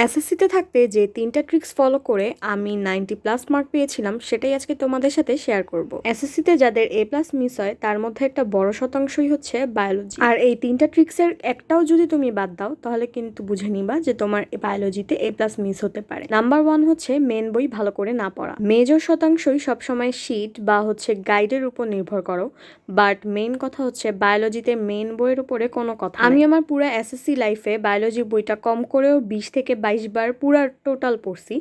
এসএসসিতে থাকতে যে ৩টা ট্রিক্স ফলো করে আমি 90+ মার্ক পেয়েছিলাম সেটাই আজকে তোমাদের সাথে শেয়ার করব। এসএসসিতে যাদের A+ মিস হয় তার মধ্যে একটা বড় শতাংশই হচ্ছে বায়োলজি। আর এই 3টা ট্রিক্সের একটাও যদি তুমি বাদ দাও তাহলে কিন্তু বুঝে নিবা যে তোমার বায়োলজিতে A+ মিস হতে পারে। নাম্বার 1 হচ্ছে মেন বই ভালো করে না পড়া। মেজর শতাংশই সবসময় শীট বা হচ্ছে গাইডের উপর নির্ভর করো, বাট মেইন কথা হচ্ছে বায়োলজিতে মেইন বইয়ের উপরে কোনো কথা নাই। আমি আমার পুরো এসএসসি লাইফে বায়োলজি বইটা কম করেও 20 থেকে 22 বার পুরা টোটাল পড়ছি।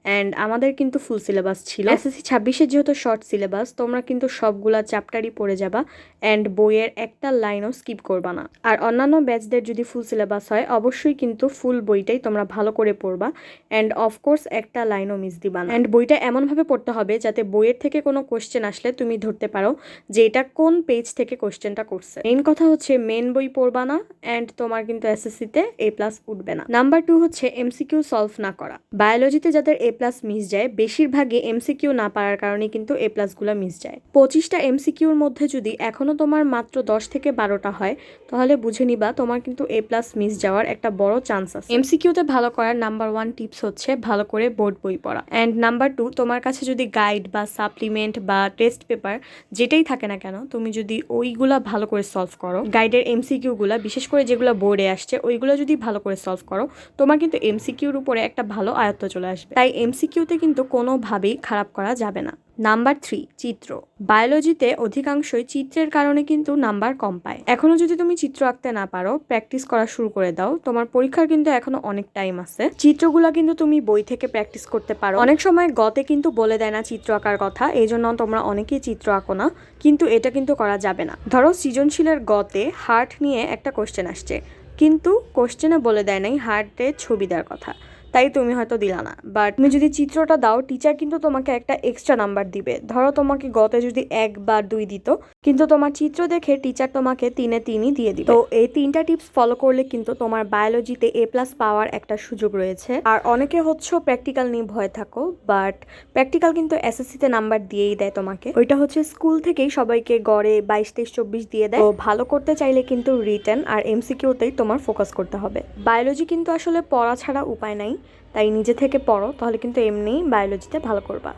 অ্যান্ড আমাদের কিন্তু ফুল সিলেবাস ছিল। এসএসসি 26-এর যেহেতু শর্ট সিলেবাস, তোমরা কিন্তু সবগুলা চ্যাপ্টারই পড়ে যাবা অ্যান্ড বইয়ের একটা লাইনও স্কিপ করবা না। আর অন্যান্য ব্যাচদের যদি ফুল সিলেবাস হয় অবশ্যই কিন্তু ফুল বইটাই তোমরা ভালো করে পড়বা অ্যান্ড অফকোর্স একটা লাইনও মিস দিবা না। অ্যান্ড বইটা এমনভাবে পড়তে হবে যাতে বইয়ের থেকে কোনো কোশ্চেন আসলে তুমি ধরতে পারো যে এটা কোন পেজ থেকে কোশ্চেনটা করছে। মেইন কথা হচ্ছে মেন বই পড়বা না অ্যান্ড তোমার কিন্তু এসএসসিতে A+ উঠবে না। নাম্বার 2 হচ্ছে এমসিকিউ সলভ না করা। বায়োলজিতে যাদের A+ মিস যায় বেশিরভাগই এমসিকিউ না পারার কারণে কিন্তু A+ গুলা মিস যায়। 25টা এমসিকিউর মধ্যে যদি এখনো তোমার মাত্র 10 থেকে 12টা হয় তাহলে বুঝে নিবা তোমার কিন্তু A+ মিস যাওয়ার একটা বড় চান্স আছে। এমসিকিউতে ভালো করার নাম্বার 1 টিপস হচ্ছে ভালো করে বোর্ড বই পড়া। অ্যান্ড নাম্বার 2, তোমার কাছে যদি গাইড বা সাপ্লিমেন্ট বা টেস্ট পেপার যেটাই থাকে না কেন তুমি যদি ওইগুলা ভালো করে সলভ করো, গাইডের এমসিকিউ গুলা বিশেষ করে যেগুলো বোর্ডে আসছে ওইগুলো যদি ভালো করে সলভ করো তোমার কিন্তু এমসিকিউর উপরে একটা ভালো আয়ত্ত চলে আসবে। তাই এমসিকিউতে কিন্তু কোনোভাবেই খারাপ করা যাবে না। নাম্বার 3, চিত্র। বায়োলজিতে অধিকাংশই চিত্রের কারণে কিন্তু নাম্বার কম পায়। এখনো যদি তুমি চিত্র আঁকতে না পারো প্র্যাকটিস করা শুরু করে দাও, তোমার পরীক্ষার কিন্তু এখনো অনেক টাইম আছে। চিত্রগুলা কিন্তু তুমি বই থেকে প্র্যাকটিস করতে পারো। অনেক সময় গতে কিন্তু বলে দেয় না চিত্র আঁকার কথা, এই জন্য তোমরা অনেকেই চিত্র আঁকো না, কিন্তু এটা কিন্তু করা যাবে না। ধরো সৃজনশীলের গতে হার্ট নিয়ে একটা কোশ্চেন আসছে, কিন্তু কোশ্চেনে বলে দেয় নাই হার্টের ছবি দেওয়ার কথা, তাই তুমি হয়তো দিলা না। বাট তুমি যদি চিত্রটা দাও টিচার কিন্তু তোমাকে একটা এক্সট্রা নাম্বার দিবে। ধরো তোমাকে গতে যদি 1 বা 2 দিত, কিন্তু তোমার চিত্র দেখে টিচার তোমাকে 3-এ 3ই দিয়ে দিবে। তো এই 3টা টিপস ফলো করলে কিন্তু তোমার বায়োলজিতে A+ পাওয়ার একটা সুযোগ রয়েছে। আর অনেকে হচ্ছে প্র্যাকটিক্যাল নিয়ে ভয় থাকো, বাট প্র্যাকটিক্যাল কিন্তু এসএসসিতে নাম্বার দিয়েই দেয় তোমাকে। ওইটা হচ্ছে স্কুল থেকেই সবাইকে গড়ে 22, 23, 24 দিয়ে দেয়। তো ভালো করতে চাইলে কিন্তু রিটেন আর এমসিকিউতেই তোমার ফোকাস করতে হবে। বায়োলজি কিন্তু আসলে পড়া ছাড়া উপায় নাই, তাই নিজে থেকে পড়ো, তাহলে কিন্তু এমনিই বায়োলজিতে ভালো করবা।